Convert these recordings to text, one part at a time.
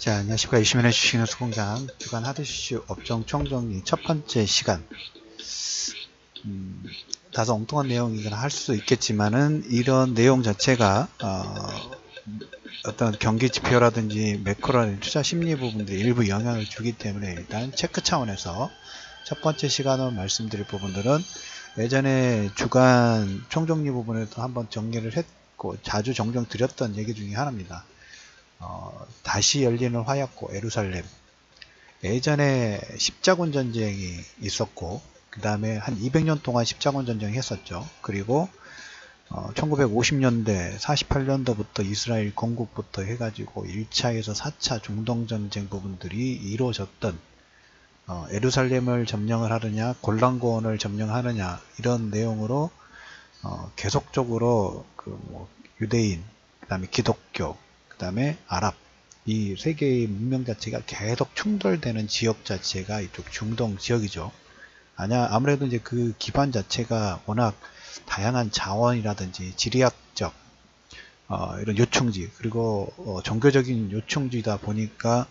자, 안녕하십니까. 20년의 주식이나 수공장 주간 하드이슈 업종 총정리 첫 번째 시간. 다소 엉뚱한 내용이긴 할 수도 있겠지만은 이런 내용 자체가 어떤 경기 지표라든지 매크로라든지 투자 심리 부분들이 일부 영향을 주기 때문에 일단 체크 차원에서 첫 번째 시간으로 말씀드릴 부분들은 예전에 주간 총정리 부분에도 한번 정리를 했고 자주 정정 드렸던 얘기 중에 하나입니다. 다시 열리는 화약고 예루살렘. 예전에 십자군 전쟁이 있었고 그 다음에 한 200년 동안 십자군 전쟁 했었죠. 그리고 1950년대 48년도부터 이스라엘 건국부터 해가지고 1차에서 4차 중동전쟁 부분들이 이루어졌던 예루살렘을 점령을 하느냐 골란고원을 점령하느냐 이런 내용으로 계속적으로 유대인 그 다음에 기독교 그 다음에 아랍 이 세 개의 문명 자체가 계속 충돌되는 지역 자체가 이쪽 중동 지역이죠. 아무래도 이제 그 기반 자체가 워낙 다양한 자원이라든지 지리학적 이런 요충지 그리고 종교적인 요충지다 보니까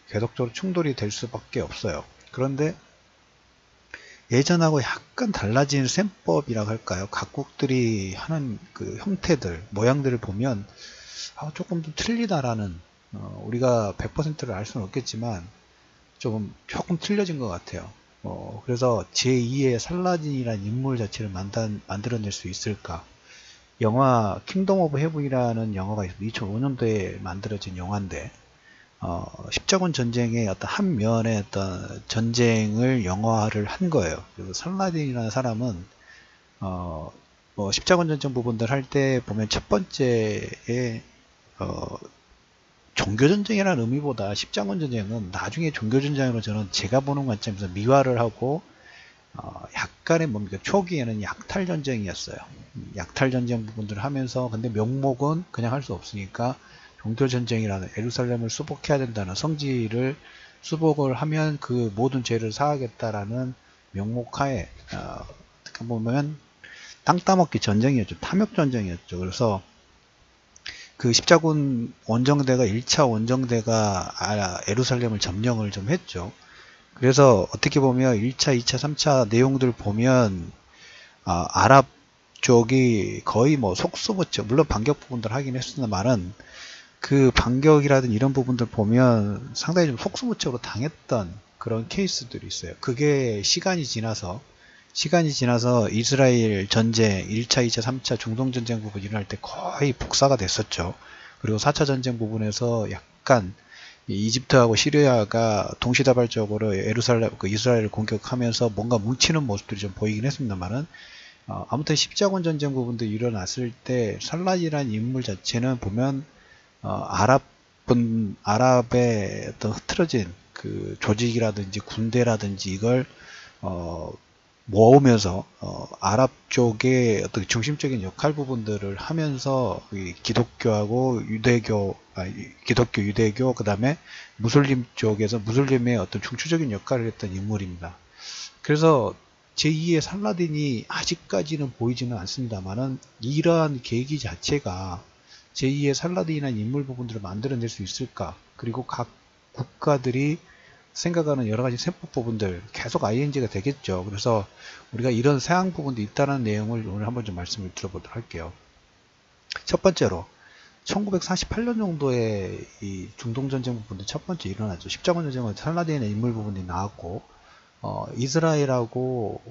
계속적으로 충돌이 될 수밖에 없어요. 그런데 예전하고 약간 달라진 셈법이라고 할까요? 각국들이 하는 그 형태들 모양들을 보면 조금 좀 틀리다라는 우리가 100%를 알 수는 없겠지만 조금 틀려진 것 같아요. 그래서 제2의 살라딘이라는 인물 자체를 만들어낼 수 있을까? 영화 킹덤 오브 헤븐이라는 영화가 있어요. 2005년도에 만들어진 영화인데 십자군 전쟁의 어떤 한 면의 어떤 전쟁을 영화화를 한 거예요. 그래서 살라딘이라는 사람은 십자군 전쟁 부분들 할 때 보면 첫 번째에 종교전쟁이라는 의미보다 십자군 전쟁은 나중에 종교전쟁으로 저는 제가 보는 관점에서 미화를 하고 약간의 뭡니까 초기에는 약탈전쟁이었어요. 약탈전쟁 부분들을 하면서 근데 명목은 그냥 할 수 없으니까 종교전쟁이라는 예루살렘을 수복해야 된다는 성지를 수복을 하면 그 모든 죄를 사하겠다라는 명목하에 어떻게 보면 땅 따먹기 전쟁이었죠. 탐욕전쟁이었죠. 그래서 그 십자군 원정대가 1차 원정대가 예루살렘을 점령을 좀 했죠. 그래서 어떻게 보면 1차, 2차, 3차 내용들 보면 아랍 쪽이 거의 뭐 속수무책 물론 반격 부분들 하긴 했으나만은 그 반격이라든 이런 부분들 보면 상당히 좀 속수무책으로 당했던 그런 케이스들이 있어요. 그게 시간이 지나서 이스라엘 전쟁 1차, 2차, 3차 중동전쟁 부분 일어날 때 거의 복사가 됐었죠. 그리고 4차 전쟁 부분에서 약간 이집트하고 시리아가 동시다발적으로 이스라엘을 공격하면서 뭔가 뭉치는 모습들이 좀 보이긴 했습니다만은 아무튼 십자군 전쟁 부분도 일어났을 때 살라디라는 인물 자체는 보면 아랍의 어떤 흐트러진 그 조직이라든지 군대라든지 이걸 모으면서 아랍 쪽의 어떤 중심적인 역할 부분들을 하면서 기독교하고 기독교, 유대교, 그 다음에 무슬림 쪽에서 무슬림의 어떤 중추적인 역할을 했던 인물입니다. 그래서 제2의 살라딘이 아직까지는 보이지는 않습니다만은 이러한 계기 자체가 제2의 살라딘이라는 인물 부분들을 만들어낼 수 있을까? 그리고 각 국가들이 생각하는 여러 가지 셈법 부분들 계속 ing가 되겠죠. 그래서 우리가 이런 사양 부분도 있다는 내용을 오늘 한번 좀 말씀을 드려보도록 할게요. 첫 번째로 1948년 정도에 이 중동전쟁 부분도 첫 번째 일어났죠. 십자군 전쟁은 살라딘의 인물 부분이 나왔고 이스라엘하고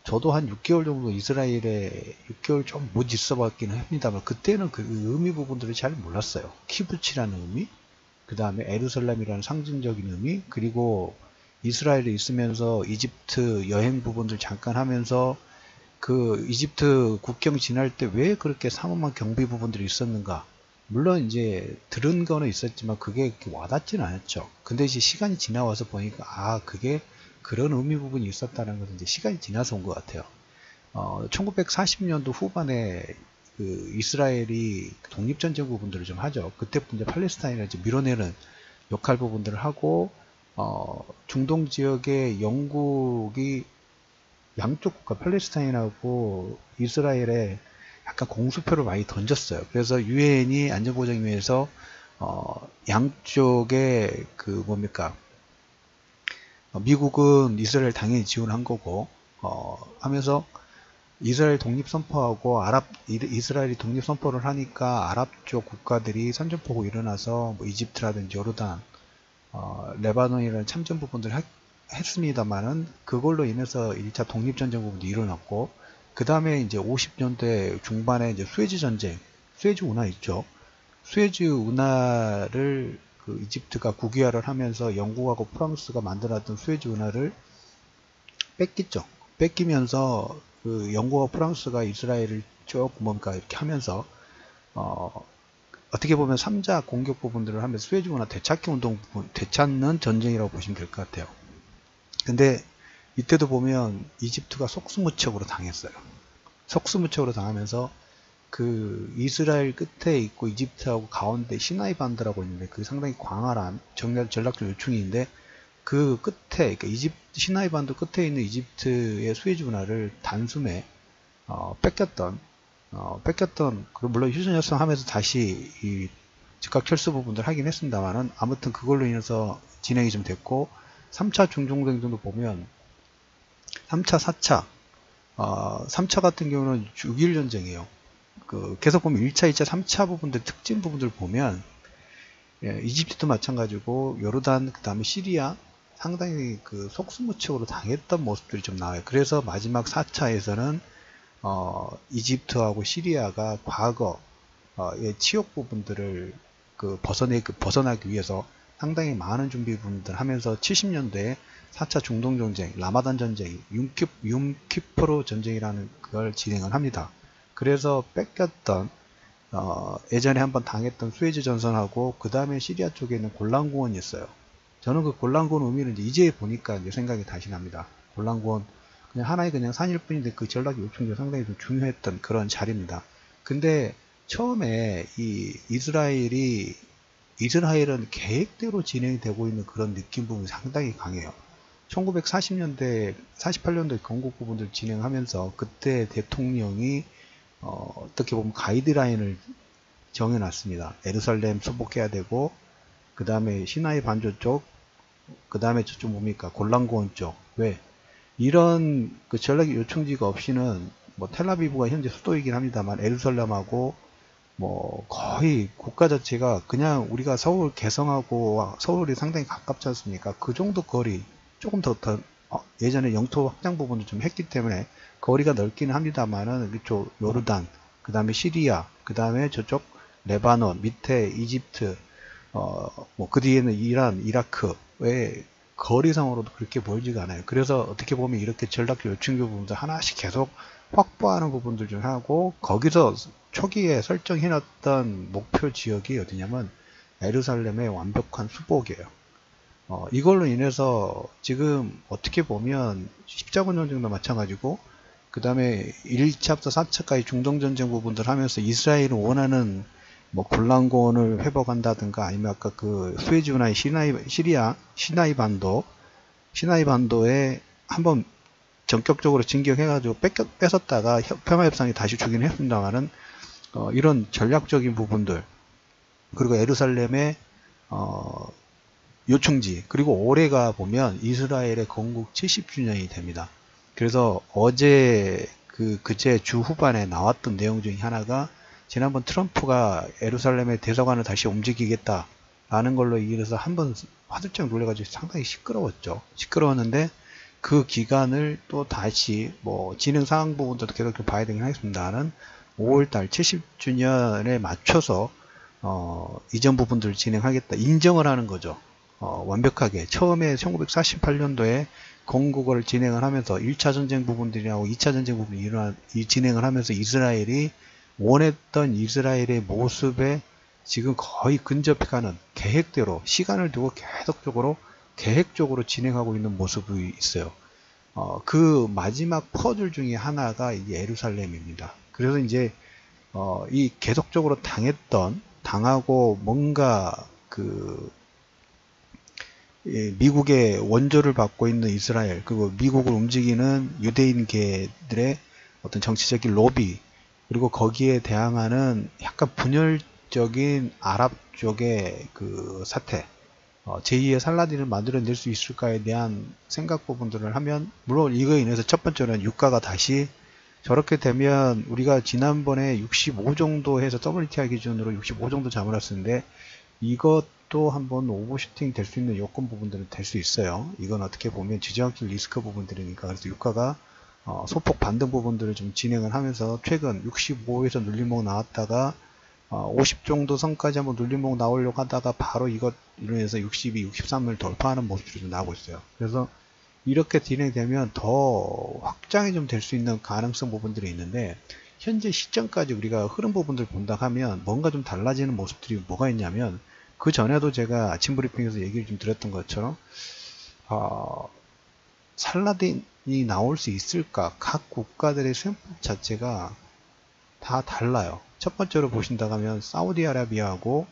저도 한 6개월 정도 이스라엘에 6개월 좀 못 있어 봤기는 합니다만 그때는 그 의미 부분들을 잘 몰랐어요. 키부치라는 의미, 그 다음에 예루살렘이라는 상징적인 의미, 그리고 이스라엘에 있으면서 이집트 여행 부분들 잠깐 하면서 그 이집트 국경 지날 때 왜 그렇게 삼엄한 경비 부분들이 있었는가. 물론 이제 들은 거는 있었지만 그게 와닿지는 않았죠. 근데 이제 시간이 지나와서 보니까 그게 그런 의미 부분이 있었다는 것은 이제 시간이 지나서 온 것 같아요. 1940년도 후반에 그 이스라엘이 독립전쟁 부분들을 좀 하죠. 그때 이제 팔레스타인을 이제 밀어내는 역할 부분들을 하고 중동 지역에 영국이 양쪽 국가 팔레스타인하고 이스라엘에 약간 공수표를 많이 던졌어요. 그래서 유엔이 안전보장위에서 양쪽에 그 뭡니까? 미국은 이스라엘 당연히 지원한 거고, 하면서 이스라엘 독립 선포하고 이스라엘이 독립 선포를 하니까 아랍 쪽 국가들이 선전포고 일어나서 뭐 이집트라든지 요르단, 레바논이라는 참전 부분들을 했습니다만은 그걸로 인해서 1차 독립전쟁 부분도 일어났고, 그 다음에 이제 50년대 중반에 이제 수에즈 전쟁, 수에즈 운하 있죠. 수에즈 운하를 그 이집트가 국유화를 하면서 영국하고 프랑스가 만들었던 수에즈 운하를 뺏겼죠. 뺏기면서 그 영국과 프랑스가 이스라엘을 조금 뭔가 이렇게 하면서 어떻게 보면 3자 공격 부분들을 하면서 수에즈 운하 되찾기 운동 부분, 되찾는 전쟁이라고 보시면 될 것 같아요. 근데 이때도 보면 이집트가 속수무책으로 당했어요. 속수무책으로 당하면서 그 이스라엘 끝에 있고 이집트하고 가운데 시나이 반도라고 있는데 그 상당히 광활한 전략적 요충지인데 그 끝에 그러니까 시나이 반도 끝에 있는 이집트의 수에즈 운하를 단숨에 뺏겼던 물론 휴전 협상하면서 다시 이 즉각 철수 부분들 하긴 했습니다만은 아무튼 그걸로 인해서 진행이 좀 됐고 3차 중동전쟁도 보면 3차, 4차 3차 같은 경우는 6.1 전쟁이에요. 계속 보면 1차, 2차, 3차 부분들 특징 부분들 보면 이집트도 마찬가지고 요르단 그 다음에 시리아 상당히 그 속수무책으로 당했던 모습들이 좀 나와요. 그래서 마지막 4차에서는 이집트하고 시리아가 과거의 치욕 부분들을 벗어나기 위해서 상당히 많은 준비 부분들 하면서 70년대에 4차 중동전쟁, 라마단 전쟁, 윰키프로 전쟁이라는 걸 진행을 합니다. 그래서 뺏겼던 예전에 한번 당했던 수에즈 전선하고 그 다음에 시리아 쪽에 있는 골란구원이 있어요. 저는 그 골란구원 의미는 이제 보니까 이제 생각이 다시 납니다. 골란구원 그냥 하나의 그냥 산일 뿐인데 그 전략 요충지가 상당히 좀 중요했던 그런 자리입니다. 근데 처음에 이스라엘은 계획대로 진행이 되고 있는 그런 느낌 부분이 상당히 강해요. 1940년대, 48년도에 건국 부분들 진행하면서 그때 대통령이 어떻게 보면 가이드라인을 정해놨습니다. 예루살렘 수복해야 되고 그 다음에 시나이 반도 쪽, 그 다음에 저쪽 뭡니까 골란고원 쪽. 왜? 이런 그 전략 요충지가 없이는 뭐 텔아비브가 현재 수도이긴 합니다만 예루살렘하고 뭐 거의 국가 자체가 그냥 우리가 서울 개성하고 서울이 상당히 가깝지 않습니까? 그 정도 거리 조금 더 예전에 영토 확장 부분도 좀 했기 때문에 거리가 넓기는 합니다만은 이쪽 요르단, 그 다음에 시리아, 그 다음에 저쪽 레바논, 밑에 이집트, 뭐 그 뒤에는 이란, 이라크의 거리상으로도 그렇게 보이지가 않아요. 그래서 어떻게 보면 이렇게 전략적 요충지 부분들 하나씩 계속 확보하는 부분들 중 하고 거기서 초기에 설정해놨던 목표 지역이 어디냐면 예루살렘의 완벽한 수복이에요. 이걸로 인해서 지금 어떻게 보면 십자군 전쟁도 마찬가지고 그 다음에 1차부터 4차까지 중동전쟁 부분들 하면서 이스라엘은 원하는 뭐 골란고원을 회복한다든가 아니면 아까 그 수에즈 운하의 시나이 반도에 한번 전격적으로 진격해가지고 뺏었다가 평화협상에 다시 주긴 했습니다만은 이런 전략적인 부분들 그리고 예루살렘의 요충지 그리고 올해가 보면 이스라엘의 건국 70주년이 됩니다. 그래서 어제 그제 주 후반에 나왔던 내용 중에 하나가 지난번 트럼프가 예루살렘의 대사관을 다시 움직이겠다라는 걸로 이래서 한번 화들짝 놀래가지고 상당히 시끄러웠죠. 시끄러웠는데 그 기간을 또 다시 뭐 진행 상황 부분도 계속 좀 봐야 되긴 하겠습니다는 5월달 70주년에 맞춰서 이전 부분들을 진행하겠다 인정을 하는 거죠. 완벽하게 처음에 1948년도에 건국을 진행을 하면서 1차 전쟁 부분들이하고 2차 전쟁 부분이 진행을 하면서 이스라엘이 원했던 이스라엘의 모습에 지금 거의 근접해가는 계획대로 시간을 두고 계획적으로 진행하고 있는 모습이 있어요. 그 마지막 퍼즐 중에 하나가 이제 예루살렘입니다. 그래서 이제 이 계속적으로 당하고 뭔가 미국의 원조를 받고 있는 이스라엘 그리고 미국을 움직이는 유대인계들의 어떤 정치적인 로비 그리고 거기에 대항하는 약간 전략적인 아랍 쪽의 그 사태, 제2의 살라딘을 만들어낼 수 있을까에 대한 생각 부분들을 하면, 물론 이거에 인해서 첫 번째는 유가가 다시 저렇게 되면 우리가 지난번에 65 정도 해서 WTI 기준으로 65 정도 잡아놨었는데 이것도 한번 오버슈팅 될 수 있는 요건 부분들은 될 수 있어요. 이건 어떻게 보면 지정학적 리스크 부분들이니까. 그래서 유가가 소폭 반등 부분들을 좀 진행을 하면서 최근 65에서 눌림목 나왔다가 50 정도 선까지 한번 눌림목 나오려고 하다가 바로 이것 이론해서 62, 63을 돌파하는 모습들이 좀 나오고 있어요. 그래서 이렇게 진행되면 더 확장이 좀 될 수 있는 가능성 부분들이 있는데, 현재 시점까지 우리가 흐름 부분들 본다 하면 뭔가 좀 달라지는 모습들이 뭐가 있냐면, 그 전에도 제가 아침 브리핑에서 얘기를 좀 드렸던 것처럼 살라딘이 나올 수 있을까? 각 국가들의 셈법 자체가 다 달라요. 첫 번째로 보신다고 하면 사우디아라비아하고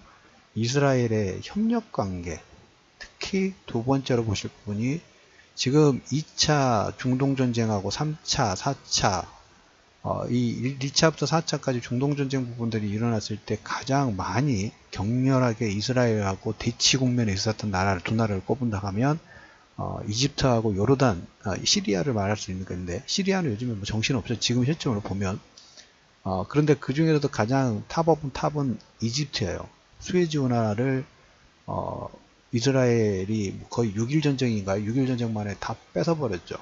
이스라엘의 협력 관계, 특히 두 번째로 보실 부분이 지금 2차 중동전쟁하고 3차, 4차, 이 2차부터 4차까지 중동전쟁 부분들이 일어났을 때 가장 많이 격렬하게 이스라엘하고 대치 국면에 있었던 나라를 두 나라를 꼽은다 하면 이집트하고 요르단, 시리아를 말할 수 있는 건데, 시리아는 요즘에 뭐 정신없죠. 지금 시점으로 보면. 그런데 그 중에서도 가장 탑 오브 탑은 이집트예요. 수에즈 운하를 이스라엘이 거의 6일 전쟁인가요? 6일 전쟁 만에 다 뺏어버렸죠.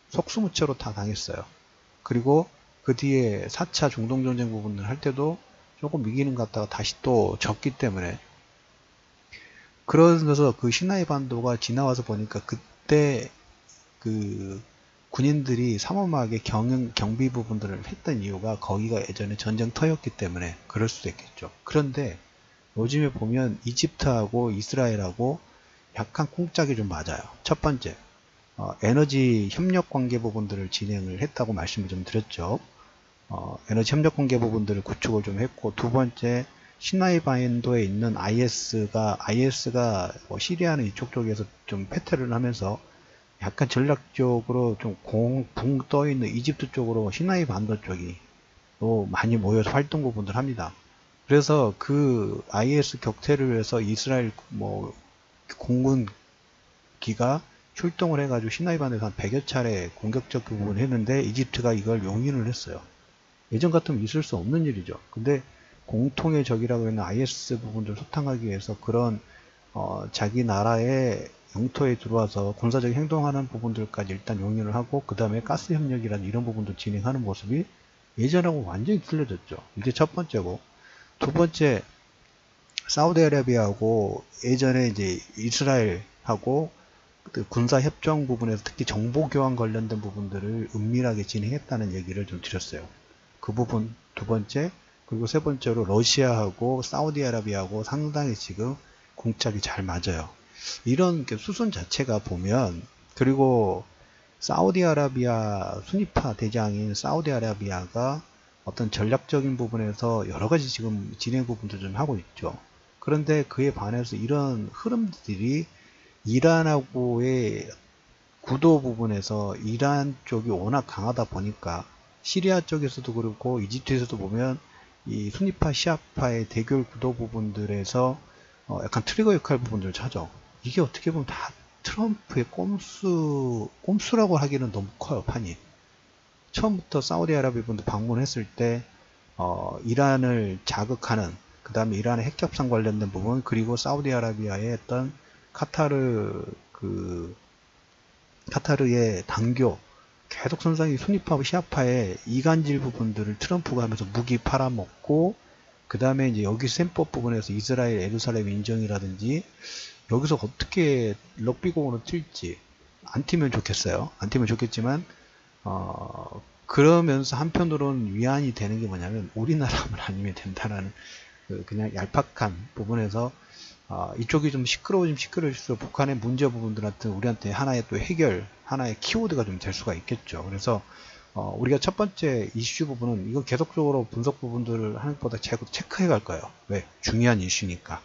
속수무책으로 다 당했어요. 그리고 그 뒤에 4차 중동전쟁 부분을 할 때도 조금 이기는 것 같다가 다시 또 졌기 때문에, 그러면서 그 시나이 반도가 지나와서 보니까 그때 그 군인들이 삼엄하게 경비 부분들을 했던 이유가 거기가 예전에 전쟁터였기 때문에 그럴 수도 있겠죠. 그런데 요즘에 보면 이집트하고 이스라엘하고 약간 쿵짝이 좀 맞아요. 첫 번째, 에너지 협력 관계 부분들을 진행을 했다고 말씀을 좀 드렸죠. 에너지 협력 관계 부분들을 구축을 좀 했고, 두 번째, 시나이 반도에 있는 IS가 뭐 시리아는 이쪽 쪽에서 좀 패퇴를 하면서 약간 전략적으로 좀 붕 떠 있는 이집트 쪽으로 시나이 반도 쪽이 또 많이 모여서 활동 부분들 합니다. 그래서 그 IS 격퇴를 위해서 이스라엘 뭐 공군기가 출동을 해가지고 시나이 반도에서 한 100여 차례 공격적 부분을 했는데 이집트가 이걸 용인을 했어요. 예전 같으면 있을 수 없는 일이죠. 근데 공통의 적이라고 하는 IS 부분들을 소탕하기 위해서 그런 자기 나라의 영토에 들어와서 군사적 행동하는 부분들까지 일단 용인을 하고, 그 다음에 가스 협력이라는 이런 부분도 진행하는 모습이 예전하고 완전히 틀려졌죠. 이게 첫 번째고, 두 번째, 사우디아라비아하고 예전에 이제 이스라엘하고 그 군사 협정 부분에서 특히 정보 교환 관련된 부분들을 은밀하게 진행했다는 얘기를 좀 드렸어요. 그 부분 두 번째, 그리고 세 번째로 러시아하고 사우디아라비아하고 상당히 지금 공짝이 잘 맞아요. 이런 수순 자체가 보면, 그리고 사우디아라비아 순위파 대장인 사우디아라비아가 어떤 전략적인 부분에서 여러 가지 지금 진행 부분도 좀 하고 있죠. 그런데 그에 반해서 이런 흐름들이 이란하고의 구도 부분에서 이란 쪽이 워낙 강하다 보니까 시리아 쪽에서도 그렇고 이집트에서도 보면 이 순위파 시아파의 대결 구도 부분들에서 약간 트리거 역할 부분들을 찾아. 이게 어떻게 보면 다 트럼프의 꼼수라고 하기는 너무 커요, 판이. 처음부터 사우디아라비아 분들 방문했을 때 이란을 자극하는, 그 다음에 이란의 핵 협상 관련된 부분, 그리고 사우디아라비아의 어떤 카타르의 당교, 계속 선상이 순위파하고 시아파의 이간질 부분들을 트럼프가 하면서 무기 팔아먹고, 그 다음에 이제 여기 셈법 부분에서 이스라엘 예루살렘 인정이라든지 여기서 어떻게 럭비공으로 튈지, 안 튀면 좋겠어요. 안 튀면 좋겠지만 그러면서 한편으로는 위안이 되는 게 뭐냐면 우리나라만 아니면 된다라는 그냥 얄팍한 부분에서 이쪽이 좀 시끄러워질수록 북한의 문제 부분들한테 우리한테 하나의 또 해결, 하나의 키워드가 좀 될 수가 있겠죠. 그래서 우리가 첫 번째 이슈 부분은 이거 계속적으로 분석 부분들을 하는 것보다 체크해 갈 거예요. 왜? 중요한 이슈니까.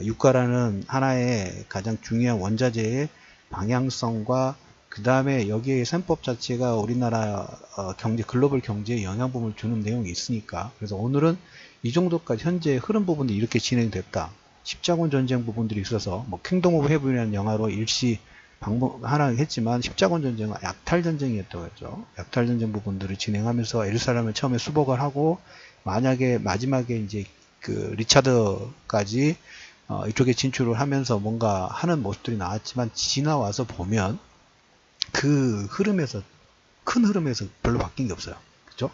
유가라는 하나의 가장 중요한 원자재의 방향성과 그 다음에 여기에 셈법 자체가 우리나라 경제, 글로벌 경제에 영향을 주는 내용이 있으니까. 그래서 오늘은 이 정도까지 현재 흐름 부분이 이렇게 진행됐다. 십자군 전쟁 부분들이 있어서 뭐 킹덤 오브 헤븐이라는 영화로 일시 방법 하나 했지만 십자군 전쟁은 약탈 전쟁이었다고 했죠. 약탈 전쟁 부분들을 진행하면서 예루살렘을 처음에 수복을 하고 만약에 마지막에 이제 그 리차드까지 이쪽에 진출을 하면서 뭔가 하는 모습들이 나왔지만 지나와서 보면 그 흐름에서 큰 흐름에서 별로 바뀐 게 없어요. 그죠?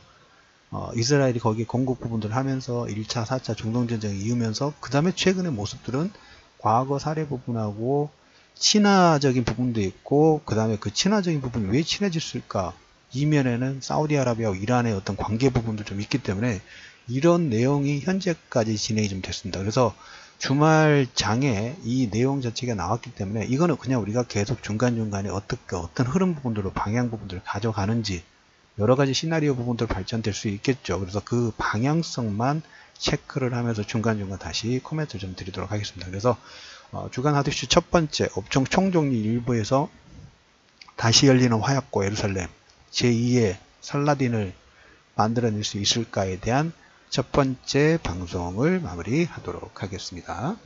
이스라엘이 거기에 공급 부분들을 하면서 1차, 4차 중동전쟁을 이으면서 그 다음에 최근의 모습들은 과거 사례 부분하고 친화적인 부분도 있고 그 다음에 그 친화적인 부분이 왜 친해졌을까? 이면에는 사우디아라비아와 이란의 어떤 관계 부분도 좀 있기 때문에 이런 내용이 현재까지 진행이 좀 됐습니다. 그래서 주말 장에 이 내용 자체가 나왔기 때문에 이거는 그냥 우리가 계속 중간중간에 어떻게 어떤 흐름 부분들로 방향 부분들을 가져가는지 여러 가지 시나리오 부분들 발전될 수 있겠죠. 그래서 그 방향성만 체크를 하면서 중간중간 다시 코멘트를 좀 드리도록 하겠습니다. 그래서 주간 하드슈 첫 번째 업종 총정리 일부에서 다시 열리는 화약고 예루살렘 제2의 살라딘을 만들어낼 수 있을까에 대한 첫 번째 방송을 마무리하도록 하겠습니다.